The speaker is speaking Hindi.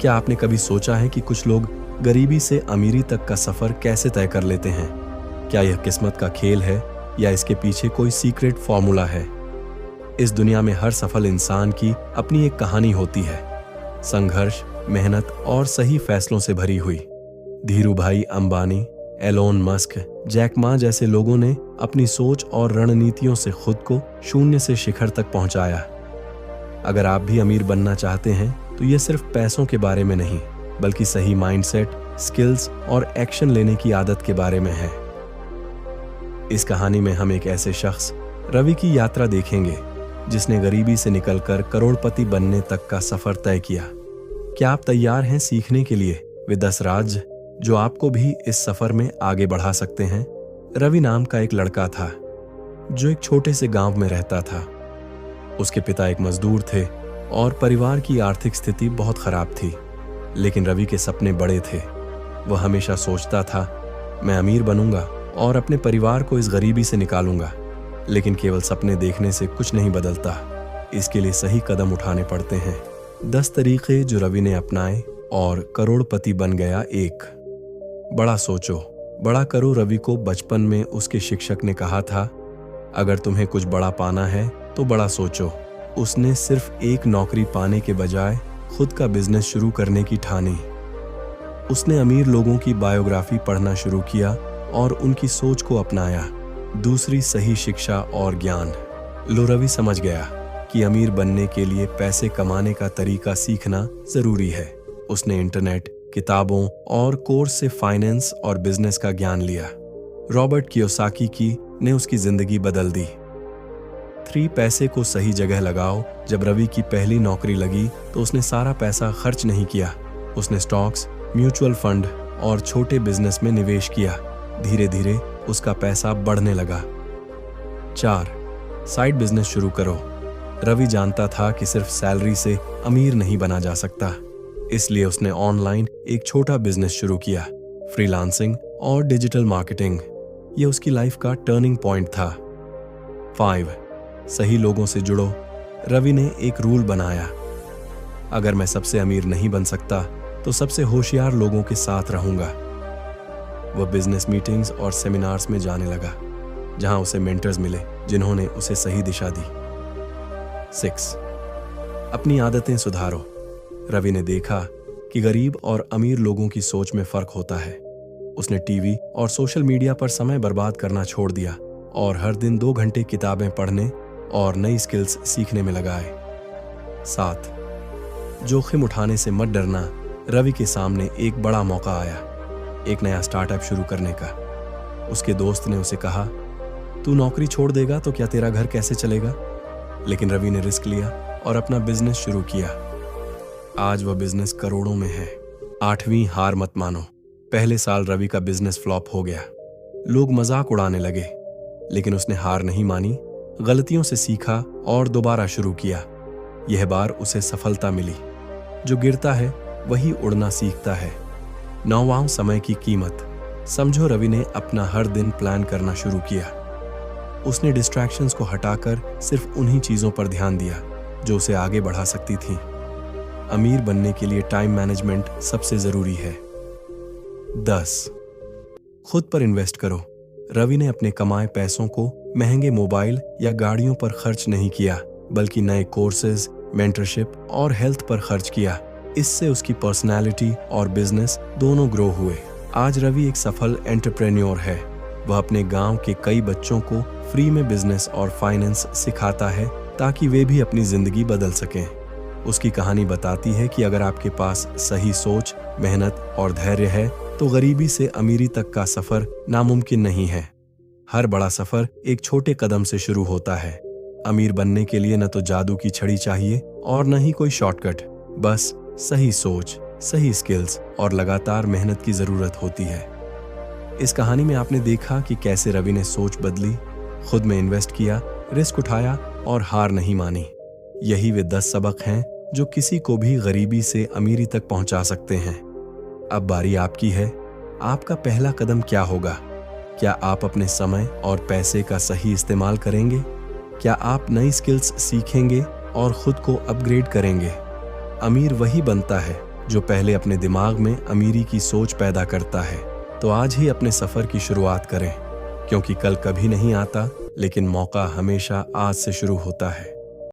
क्या आपने कभी सोचा है कि कुछ लोग गरीबी से अमीरी तक का सफर कैसे तय कर लेते हैं? क्या यह किस्मत का खेल है या इसके पीछे कोई सीक्रेट फॉर्मूला है? इस दुनिया में हर सफल इंसान की अपनी एक कहानी होती है, संघर्ष, मेहनत और सही फैसलों से भरी हुई। Dhirubhai Ambani, Elon Musk, Jack Ma जैसे लोगों ने अपनी सोच और रणनीतियों से खुद को शून्य से शिखर तक पहुंचाया। अगर आप भी अमीर बनना चाहते हैं तो यह सिर्फ पैसों के बारे में नहीं, बल्कि सही माइंडसेट, स्किल्स और एक्शन लेने की आदत के बारे में है। इस कहानी में हम एक ऐसे शख्स रवि की यात्रा देखेंगे जिसने गरीबी से निकलकर करोड़पति बनने तक का सफर तय किया। क्या आप तैयार हैं सीखने के लिए वे 10 राज जो आपको भी इस सफर में आगे बढ़ा सकते हैं? रवि नाम का एक लड़का था जो एक छोटे से गांव में रहता था। उसके पिता एक मजदूर थे और परिवार की आर्थिक स्थिति बहुत खराब थी। लेकिन रवि के सपने बड़े थे। वह हमेशा सोचता था, मैं अमीर बनूंगा और अपने परिवार को इस गरीबी से निकालूंगा। लेकिन केवल सपने देखने से कुछ नहीं बदलता, इसके लिए सही कदम उठाने पड़ते हैं। 10 तरीके जो रवि ने अपनाए और करोड़पति बन गया। 1, बड़ा सोचो, बड़ा करो। रवि को बचपन में उसके शिक्षक ने कहा था, अगर तुम्हें कुछ बड़ा पाना है तो बड़ा सोचो। उसने सिर्फ एक नौकरी पाने के बजाय खुद का बिजनेस शुरू करने की ठानी। उसने अमीर लोगों की बायोग्राफी पढ़ना शुरू किया और उनकी सोच को अपनाया। दूसरी, सही शिक्षा और ज्ञान। रवि समझ गया कि अमीर बनने के लिए पैसे कमाने का तरीका सीखना जरूरी है। उसने इंटरनेट, किताबों और कोर्स से फाइनेंस और बिजनेस का ज्ञान लिया। रॉबर्ट कियोसाकी ने उसकी जिंदगी बदल दी। 3, पैसे को सही जगह लगाओ। जब रवि की पहली नौकरी लगी तो उसने सारा पैसा खर्च नहीं किया। उसने स्टॉक्स, म्यूचुअल फंड और छोटे बिजनेस में निवेश किया। धीरे धीरे उसका पैसा बढ़ने लगा। 4, साइड बिजनेस शुरू करो। रवि जानता था कि सिर्फ सैलरी से अमीर नहीं बना जा सकता, इसलिए उसने ऑनलाइन एक छोटा बिजनेस शुरू किया, फ्रीलांसिंग और डिजिटल मार्केटिंग। यह उसकी लाइफ का टर्निंग पॉइंट था। 5, सही लोगों से जुड़ो। रवि ने एक रूल बनाया, अगर मैं सबसे अमीर नहीं बन सकता तो सबसे होशियार लोगों के साथ रहूंगा। वह बिजनेस मीटिंग्स और सेमिनार्स में जाने लगा, जहां उसे मेंटर्स मिले जिन्होंने उसे सही दिशा दी। 6, अपनी आदतें सुधारो। रवि ने देखा कि गरीब और अमीर लोगों की सोच में फर्क होता है। उसने टीवी और सोशल मीडिया पर समय बर्बाद करना छोड़ दिया और हर दिन 2 घंटे किताबें पढ़ने और नई स्किल्स सीखने में लगाए। 7, जोखिम उठाने से मत डरना। रवि के सामने एक बड़ा मौका आया, एक नया स्टार्टअप शुरू करने का। उसके दोस्त ने उसे कहा, तू नौकरी छोड़ देगा तो क्या तेरा घर कैसे चलेगा? लेकिन रवि ने रिस्क लिया और अपना बिजनेस शुरू किया। आज वह बिजनेस करोड़ों में है। 8वीं, हार मत मानो। पहले साल रवि का बिजनेस फ्लॉप हो गया। लोग मजाक उड़ाने लगे, लेकिन उसने हार नहीं मानी, गलतियों से सीखा और दोबारा शुरू किया। यह बार उसे सफलता मिली। जो गिरता है वही उड़ना सीखता है। 9वां, समय की कीमत। समझो, रवि ने अपना हर दिन प्लान करना शुरू किया। उसने डिस्ट्रैक्शंस को हटाकर सिर्फ उन्हीं चीजों पर ध्यान दिया जो उसे आगे बढ़ा सकती थी। अमीर बनने के लिए टाइम मैनेजमेंट सबसे जरूरी है। 10, खुद पर इन्वेस्ट करो। रवि ने अपने कमाए पैसों को महंगे मोबाइल या गाड़ियों पर खर्च नहीं किया, बल्कि नए कोर्सेज, मेंटरशिप और हेल्थ पर खर्च किया। इससे उसकी पर्सनालिटी और बिजनेस दोनों ग्रो हुए। आज रवि एक सफल एंटरप्रेन्योर है। वह अपने गांव के कई बच्चों को फ्री में बिजनेस और फाइनेंस सिखाता है ताकि वे भी अपनी जिंदगी बदल सकें। उसकी कहानी बताती है कि अगर आपके पास सही सोच, मेहनत और धैर्य है तो गरीबी से अमीरी तक का सफर नामुमकिन नहीं है। हर बड़ा सफर एक छोटे कदम से शुरू होता है। अमीर बनने के लिए न तो जादू की छड़ी चाहिए और न ही कोई शॉर्टकट, बस सही सोच, सही स्किल्स और लगातार मेहनत की जरूरत होती है। इस कहानी में आपने देखा कि कैसे रवि ने सोच बदली, खुद में इन्वेस्ट किया, रिस्क उठाया और हार नहीं मानी। यही वे 10 सबक हैं जो किसी को भी गरीबी से अमीरी तक पहुंचा सकते हैं। अब बारी आपकी है। आपका पहला कदम क्या होगा? क्या आप अपने समय और पैसे का सही इस्तेमाल करेंगे? क्या आप नई स्किल्स सीखेंगे और खुद को अपग्रेड करेंगे? अमीर वही बनता है जो पहले अपने दिमाग में अमीरी की सोच पैदा करता है। तो आज ही अपने सफर की शुरुआत करें, क्योंकि कल कभी नहीं आता, लेकिन मौका हमेशा आज से शुरू होता है।